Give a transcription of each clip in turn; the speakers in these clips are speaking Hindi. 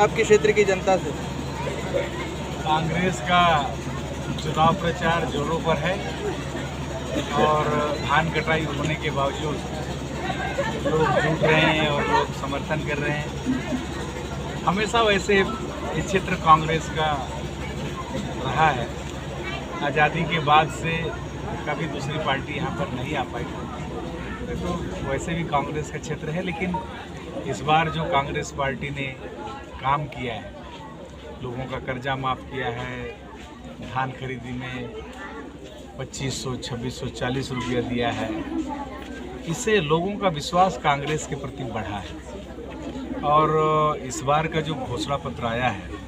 आपके क्षेत्र की जनता से? कांग्रेस का चुनाव प्रचार जोरों पर है और धान कटाई होने के बावजूद लोग जुट रहे हैं और लोग समर्थन कर रहे हैं। हमेशा वैसे ये क्षेत्र कांग्रेस का रहा है। आज़ादी के बाद से कभी दूसरी पार्टी यहाँ पर नहीं आ पाई। तो वैसे भी कांग्रेस का क्षेत्र है, लेकिन इस बार जो कांग्रेस पार्टी ने काम किया है, लोगों का कर्जा माफ़ किया है, धान खरीदी में 2500, 2600, 40 रुपया दिया है, इससे लोगों का विश्वास कांग्रेस के प्रति बढ़ा है। और इस बार का जो घोषणा पत्र आया है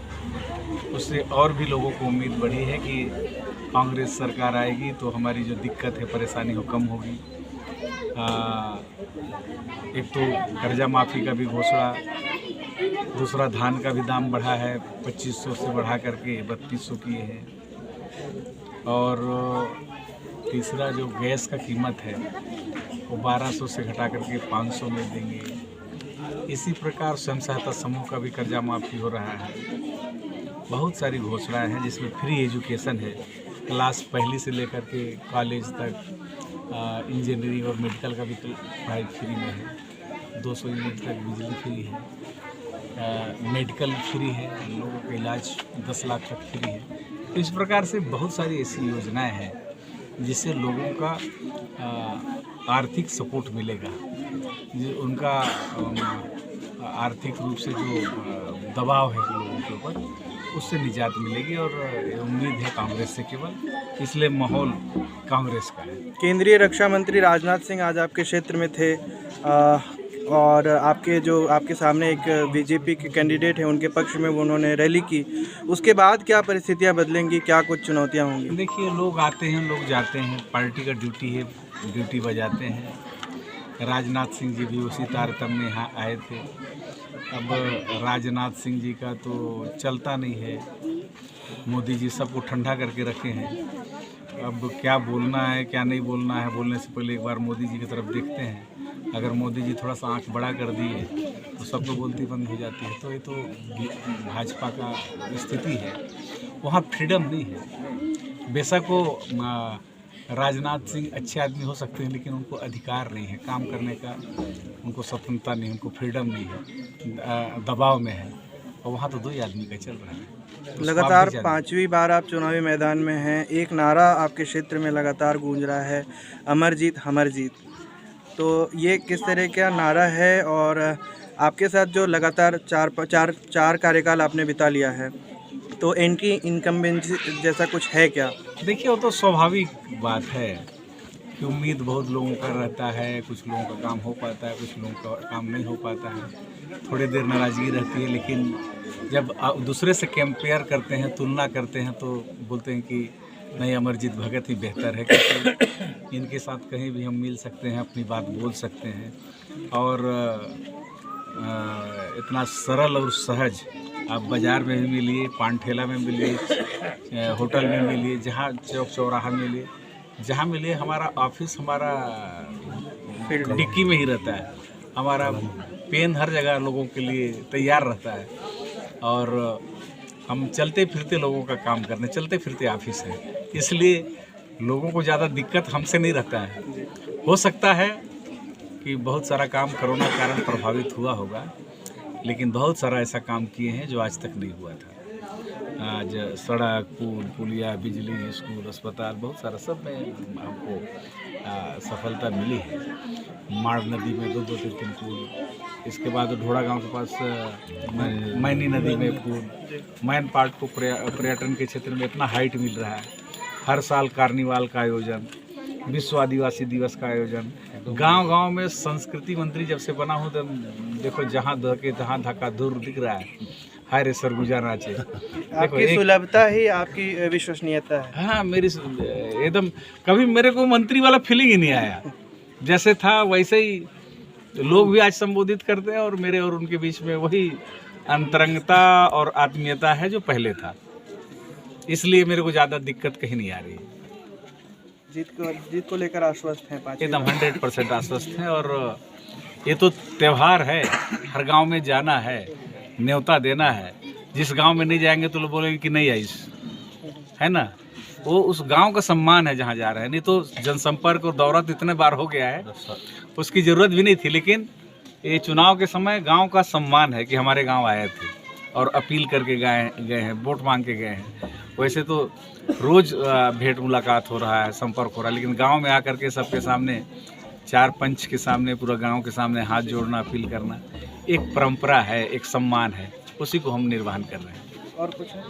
उससे और भी लोगों को उम्मीद बढ़ी है कि कांग्रेस सरकार आएगी तो हमारी जो दिक्कत है, परेशानी हो कम होगी। एक तो कर्जा माफ़ी का भी घोषणा, दूसरा धान का भी दाम बढ़ा है, 2500 से बढ़ा करके 3200 किए हैं, और तीसरा जो गैस का कीमत है वो 1200 से घटा करके 500 में देंगे। इसी प्रकार स्वयं सहायता समूह का भी कर्जा माफ़ी हो रहा है। बहुत सारी घोषणाएं हैं जिसमें फ्री एजुकेशन है, क्लास पहली से लेकर के कॉलेज तक, इंजीनियरिंग और मेडिकल का भी पढ़ाई फ्री में है, 200 यूनिट तक बिजली फ्री है, मेडिकल फ्री है, लोगों का इलाज 10 लाख तक फ्री है। तो इस प्रकार से बहुत सारी ऐसी योजनाएं हैं जिससे लोगों का आर्थिक सपोर्ट मिलेगा, उनका आर्थिक रूप से जो दबाव है लोगों के ऊपर, उससे निजात मिलेगी। और उम्मीद है कांग्रेस से केवल, इसलिए माहौल कांग्रेस का है। केंद्रीय रक्षा मंत्री राजनाथ सिंह आज आपके क्षेत्र में थे और आपके सामने एक बीजेपी के कैंडिडेट हैं, उनके पक्ष में उन्होंने रैली की। उसके बाद क्या परिस्थितियां बदलेंगी, क्या कुछ चुनौतियां होंगी? देखिए, लोग आते हैं, लोग जाते हैं, पार्टी का ड्यूटी है, ड्यूटी बजाते हैं। राजनाथ सिंह जी भी उसी तारतम्य में यहाँ आए थे। अब राजनाथ सिंह जी का तो चलता नहीं है, मोदी जी सबको ठंडा करके रखे हैं। अब क्या बोलना है क्या नहीं बोलना है, बोलने से पहले एक बार मोदी जी की तरफ देखते हैं। अगर मोदी जी थोड़ा सा आंख बड़ा कर दिए तो सबको बोलती बंद हो जाती है। तो ये तो भाजपा का स्थिति है, वहाँ फ्रीडम नहीं है। बेशक वो राजनाथ सिंह अच्छे आदमी हो सकते हैं, लेकिन उनको अधिकार नहीं है काम करने का, उनको स्वतंत्रता नहीं, उनको फ्रीडम नहीं है, दबाव में है। और वहाँ तो 2 ही आदमी का चल रहा है। तो लगातार 5वीं बार आप चुनावी मैदान में हैं। एक नारा आपके क्षेत्र में लगातार गूंज रहा है, अमर जीत हमर जीत। तो ये किस तरह का नारा है? और आपके साथ जो लगातार चार कार्यकाल आपने बिता लिया है, तो एंटी इनकम्बेंसी जैसा कुछ है क्या? देखिए, वो तो स्वाभाविक बात है कि उम्मीद बहुत लोगों का रहता है, कुछ लोगों का काम हो पाता है, कुछ लोगों का काम नहीं हो पाता है, थोड़ी देर नाराज़गी रहती है। लेकिन जब दूसरे से कंपेयर करते हैं, तुलना करते हैं, तो बोलते हैं कि नहीं, अमरजीत भगत ही बेहतर है, क्योंकि इनके साथ कहीं भी हम मिल सकते हैं, अपनी बात बोल सकते हैं। और इतना सरल और सहज आप बाज़ार में भी मिलिए, पान ठेला में मिलिए, होटल में मिलिए, जहाँ चौक चौराहा मिलिए, जहाँ मिलिए। हमारा ऑफिस हमारा डिक्की में ही रहता है, हमारा पेन हर जगह लोगों के लिए तैयार रहता है। और हम चलते फिरते लोगों का काम करने, चलते फिरते ऑफिस है, इसलिए लोगों को ज़्यादा दिक्कत हमसे नहीं रहता है। हो सकता है कि बहुत सारा काम कोरोना के कारण प्रभावित हुआ होगा, लेकिन बहुत सारा ऐसा काम किए हैं जो आज तक नहीं हुआ था। आज सड़क, पुल, पुलिया, बिजली, स्कूल, अस्पताल, बहुत सारा सब में हमको सफलता मिली है। माड़ नदी में 2-2, 3-3 पुल, इसके बाद ढोड़ा गांव के पास मैनी नदी में पुल, मैन पार्ट को पर्यटन के क्षेत्र में इतना हाइट मिल रहा है। हर साल कार्निवाल का आयोजन, विश्व आदिवासी दिवस का आयोजन, गांव-गांव में संस्कृति मंत्री जब से बना हूँ, तो देखो जहाँ धके तहाँ धक्का दूर दिख रहा है। हाय रे सरगुजा नाचे। आपकी सुलभता ही आपकी विश्वसनीयता है। हाँ, मेरी एकदम, कभी मेरे को मंत्री वाला फीलिंग ही नहीं आया। जैसे था वैसे ही लोग भी आज संबोधित करते हैं, और मेरे और उनके बीच में वही अंतरंगता और आत्मीयता है जो पहले था। इसलिए मेरे को ज़्यादा दिक्कत कहीं नहीं आ रही है। जीत को लेकर आश्वस्त हैं? एकदम 100% आश्वस्त हैं। और ये तो त्यौहार है, हर गांव में जाना है, न्योता देना है। जिस गांव में नहीं जाएंगे तो लोग बोलेंगे कि नहीं आई, है ना। वो उस गांव का सम्मान है जहां जा रहे हैं। नहीं तो जनसंपर्क और दौरा तो इतने बार हो गया है, उसकी ज़रूरत भी नहीं थी। लेकिन ये चुनाव के समय गांव का सम्मान है कि हमारे गांव आए थे और अपील करके गए हैं, वोट मांग के गए हैं। वैसे तो रोज़ भेंट मुलाकात हो रहा है, संपर्क हो रहा है, लेकिन गांव में आकर के सबके सामने, चार पंच के सामने, पूरा गांव के सामने हाथ जोड़ना, अपील करना एक परंपरा है, एक सम्मान है, उसी को हम निर्वहन कर रहे हैं। और कुछ है?